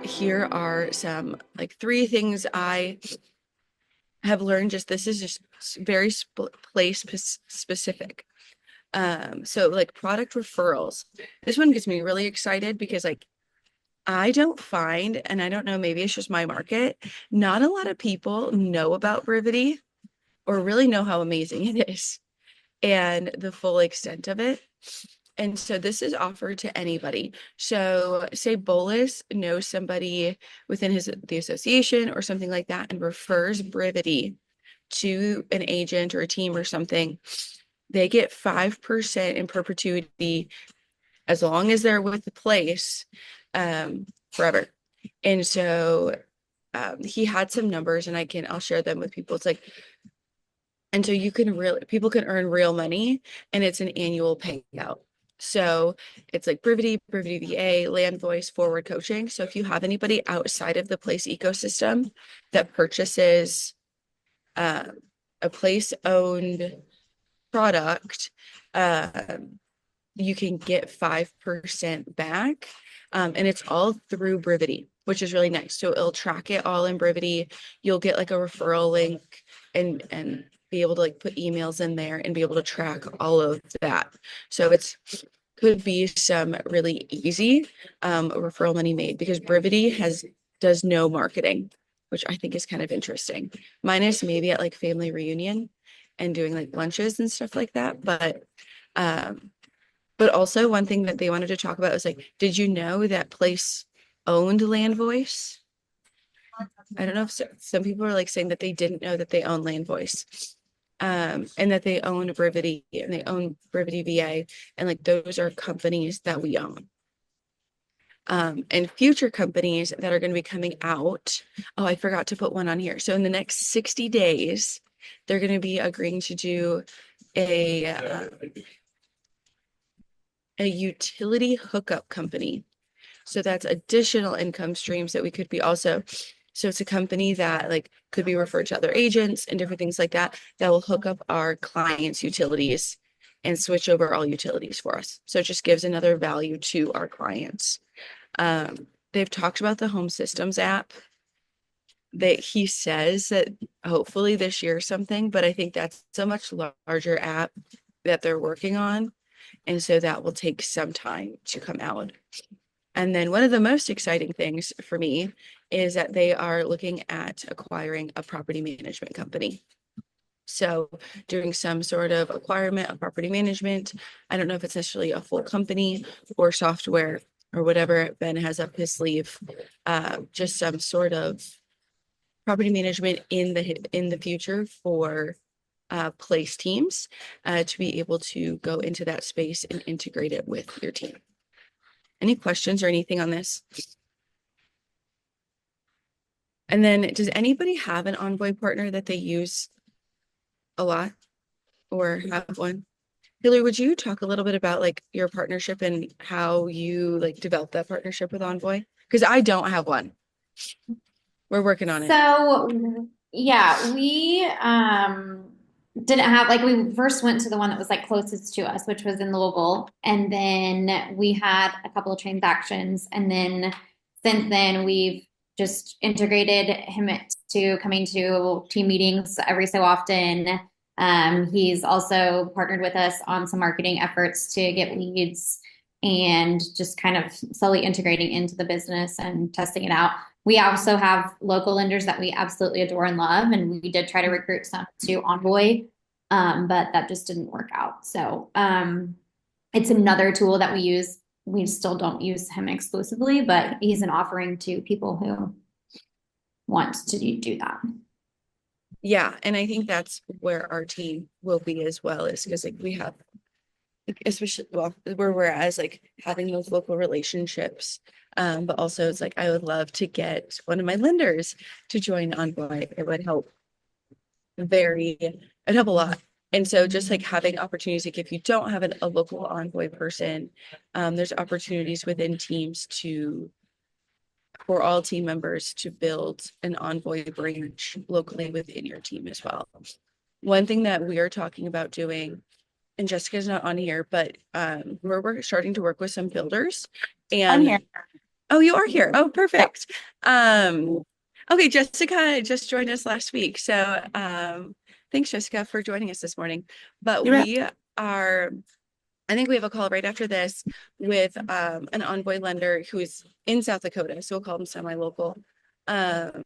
here are some like 3 things I have learned. This is just very place specific. So like product referrals. This one gets me really excited because like I don't find, and I don't know, maybe it's just my market, not a lot of people know about Brivity or really know how amazing it is and the full extent of it. And so this is offered to anybody. So say Bolus knows somebody within the association or something like that and refers Brivity to an agent or a team or something, they get 5% in perpetuity as long as they're with the place forever. And so he had some numbers and I'll share them with people. It's like, and so people can earn real money and it's an annual payout. So it's like Brivity VA, Land Voice, Forward Coaching. So if you have anybody outside of the place ecosystem that purchases uh, a place owned product, you can get 5% back. And it's all through Brivity, which is really nice. So it'll track it all in Brivity. You'll get like a referral link and be able to like put emails in there and be able to track all of that. So it's could be some really easy referral money made because Brivity does no marketing, which I think is kind of interesting. Minus maybe at like family reunion and doing like lunches and stuff like that. Um, but also one thing that they wanted to talk about was like, did you know that place owned Land Voice? I don't know if some people are like saying that they didn't know that they own Land Voice. And that they own Brivity and they own Brivity VA. And like those are companies that we own. And future companies that are going to be coming out. Oh, I forgot to put one on here. So in the next 60 days, they're going to be agreeing to do a utility hookup company. So that's additional income streams that we could be also. So it's a company that like could be referred to other agents and different things like that that will hook up our clients' utilities and switch over all utilities for us. So it just gives another value to our clients. They've talked about the home systems app that he says that hopefully this year or something, but I think that's a much larger app that they're working on. And so that will take some time to come out. And then one of the most exciting things for me is that they are looking at acquiring a property management company. So doing some sort of acquirement of property management. I don't know if it's necessarily a full company or software or whatever Ben has up his sleeve. Just some sort of property management in the future for place teams to be able to go into that space and integrate it with your team. Any questions or anything on this? And then does anybody have an Envoy partner that they use a lot or have one? Hillary, would you talk a little bit about like your partnership and how you like develop that partnership with Envoy? Because I don't have one. We're working on it. So yeah, we didn't have like we first went to the one that was like closest to us, which was in Louisville, and then we had a couple of transactions, and then since then we've just integrated him to coming to team meetings every so often. He's also partnered with us on some marketing efforts to get leads and just kind of slowly integrating into the business and testing it out. We also have local lenders that we absolutely adore and love, and we did try to recruit some to Envoy, but that just didn't work out. So it's another tool that we use. We still don't use him exclusively, but he's an offering to people who want to do that. Yeah, and I think that's where our team will be as well, is because like we have like especially well where we're as like having those local relationships. But also it's like I would love to get one of my lenders to join Envoy. It would help it'd help a lot. And so just like having opportunities, like if you don't have a local Envoy person, there's opportunities within teams for all team members to build an Envoy branch locally within your team as well. One thing that we are talking about doing, and Jessica's not on here, but we're starting to work with some builders I'm here. and Oh, you are here. Oh, Yeah. perfect. Okay, Jessica just joined us last week. So, thanks, Jessica, for joining us this morning. But You're at. we are, I think we have a call right after this with an Envoy lender who's in South Dakota. So we'll call him semi-local. Um,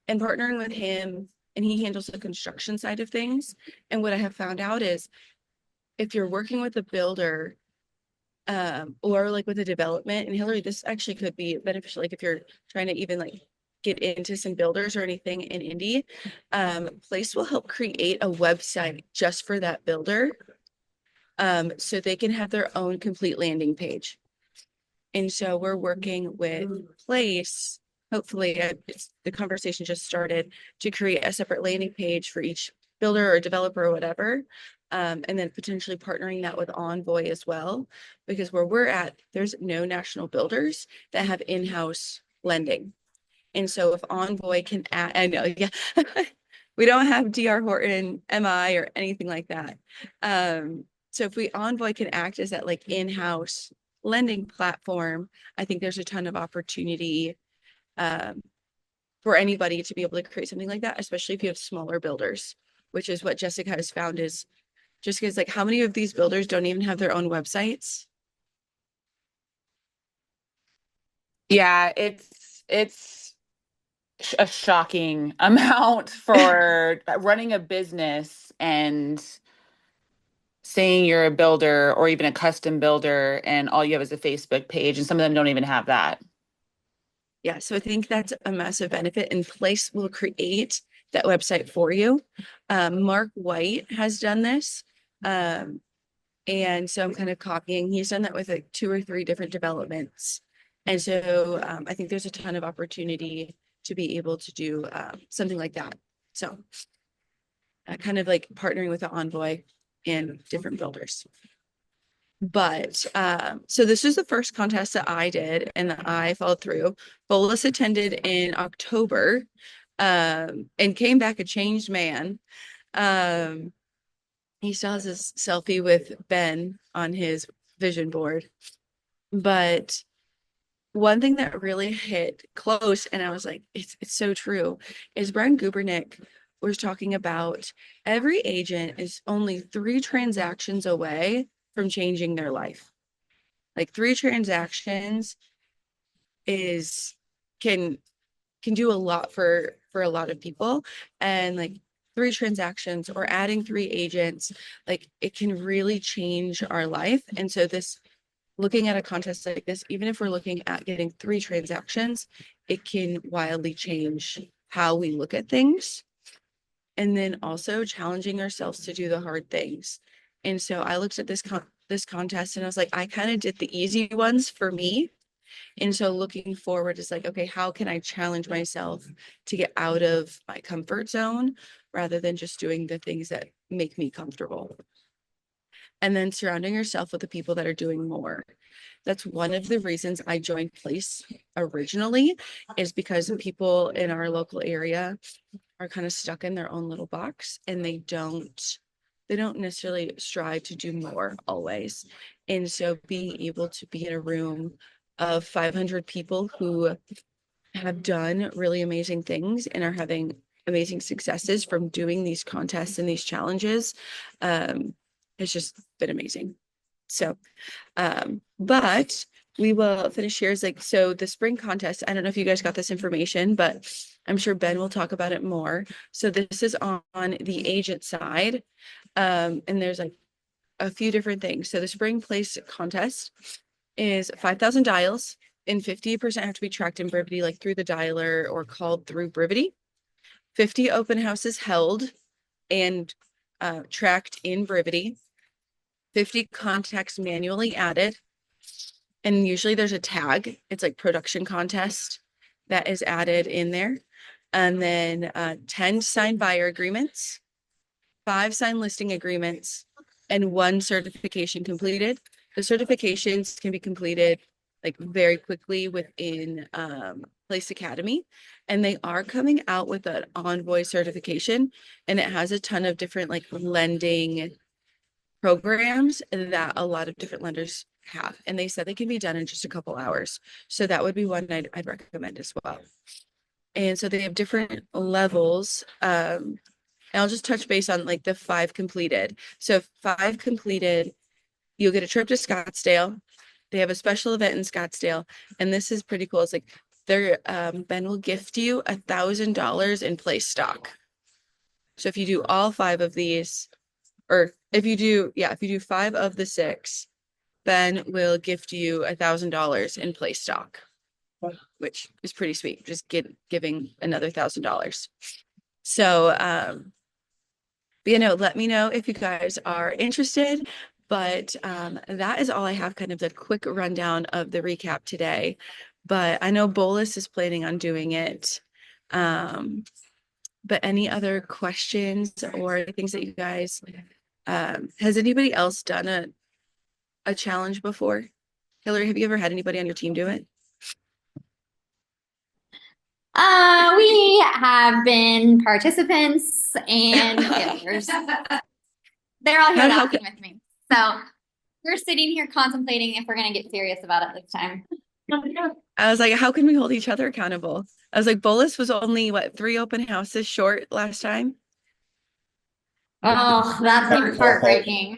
and partnering with him, and he handles the construction side of things. And what I have found out is if you're working with a builder, or like with a development, and Hillary, this actually could be beneficial, like if you're trying to even like get into some builders or anything in Indy, Place will help create a website just for that builder. So they can have their own complete landing page. And so we're working with Place, hopefully, the conversation just started to create a separate landing page for each builder or developer or whatever. And then potentially partnering that with Envoy as well, because where we're at, there's no national builders that have in-house lending. And so if Envoy can add, I know, yeah, we don't have DR Horton, MI, or anything like that. So if we Envoy can act as that like in-house lending platform, I think there's a ton of opportunity um, for anybody to be able to create something like that, especially if you have smaller builders, which is what Jessica has found is just because like how many of these builders don't even have their own websites? Yeah, it's a shocking amount for running a business and saying you're a builder or even a custom builder and all you have is a Facebook page and some of them don't even have that. Yeah, so I think that's a massive benefit, and Place will create that website for you. Mark White has done this. Um, and so I'm kind of copying. He's done that with like 2 or 3 different developments. And so I think there's a ton of opportunity to be able to do something like that. So kind of like partnering with the Envoy and different builders. But so this was the first contest that I did and that I followed through. Bolus attended in October and came back a changed man. Um, he still has his selfie with Ben on his vision board. But one thing that really hit close, and I was like, it's so true, is Brian Gubernick was talking about every agent is only 3 transactions away from changing their life. Like 3 transactions is can do a lot for a lot of people. And like 3 transactions or adding 3 agents, like it can really change our life. And so this looking at a contest like this, even if we're looking at getting 3 transactions, it can wildly change how we look at things. And then also challenging ourselves to do the hard things. And so I looked at this contest and I was like, I kind of did the easy ones for me. And so looking forward is like, okay, how can I challenge myself to get out of my comfort zone rather than just doing the things that make me comfortable? And then surrounding yourself with the people that are doing more. That's one of the reasons I joined Place originally, is because people in our local area are kind of stuck in their own little box and they don't necessarily strive to do more always. And so being able to be in a room of 500 people who have done really amazing things and are having amazing successes from doing these contests and these challenges has just been amazing. So but we will finish here. Like, so the spring contest, I don't know if you guys got this information, but I'm sure Ben will talk about it more. So this is on the agent side. And there's like a few different things. So the spring place contest is 5,000 dials and 50% have to be tracked in Brivity, like through the dialer or called through Brivity. 50 open houses held and tracked in Brivity. 50 contacts manually added. And usually there's a tag. It's like production contest that is added in there. And then 10 signed buyer agreements, 5 signed listing agreements, and 1 certification completed. The certifications can be completed like very quickly within Place Academy. And they are coming out with an Envoy certification, and it has a ton of different like lending programs that a lot of different lenders have. And they said they can be done in just a couple hours. So that would be one I'd recommend as well. And so they have different levels. And I'll just touch base on like the 5 completed. So 5 completed, you'll get a trip to Scottsdale. They have a special event in Scottsdale. And this is pretty cool. It's like Ben will gift you $1,000 in place stock. So if you do all 5 of these, or if you do 5 of the 6, Ben will gift you $1,000 in place stock, which is pretty sweet. Just giving another $1,000. So, but let me know if you guys are interested. But that is all I have, kind of the quick rundown of the recap today. But I know Bolus is planning on doing it. But any other questions or things that you guys, has anybody else done a challenge before? Hillary, have you ever had anybody on your team do it? We have been participants and failures. They're all here laughing with me. So we're sitting here contemplating if we're going to get serious about it this time. I was like, how can we hold each other accountable? I was like, Bolus was only 3 open houses short last time. Oh, that's heartbreaking.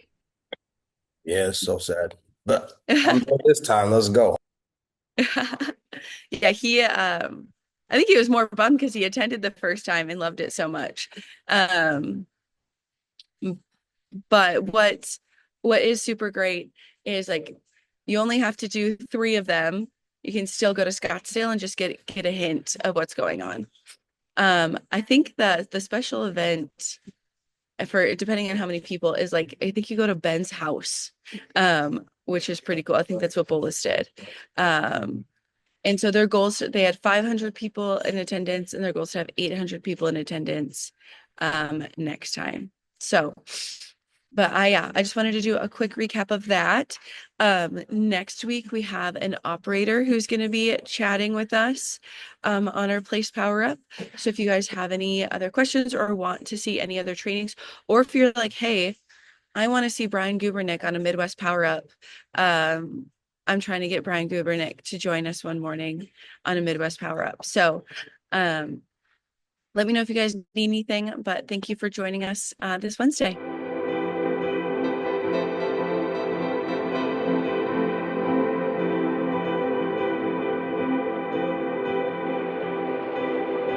Yeah, it's so sad. But this time, let's go. Yeah, I think he was more bummed because he attended the first time and loved it so much. But what is super great is like you only have to do 3 of them. You can still go to Scottsdale and just get a hint of what's going on. I think the special event for depending on how many people is like, I think you go to Ben's house, which is pretty cool. I think that's what Bolus did. And so their goals, they had 500 people in attendance and their goals to have 800 people in attendance next time. So, but I just wanted to do a quick recap of that. Next week we have an operator who's going to be chatting with us on our Place PowerUp. So if you guys have any other questions or want to see any other trainings, or if you're like, hey, I want to see Brian Gubernick on a Midwest PowerUp. I'm trying to get Brian Gubernick to join us one morning on a Midwest PowerUp. So let me know if you guys need anything, but thank you for joining us this Wednesday.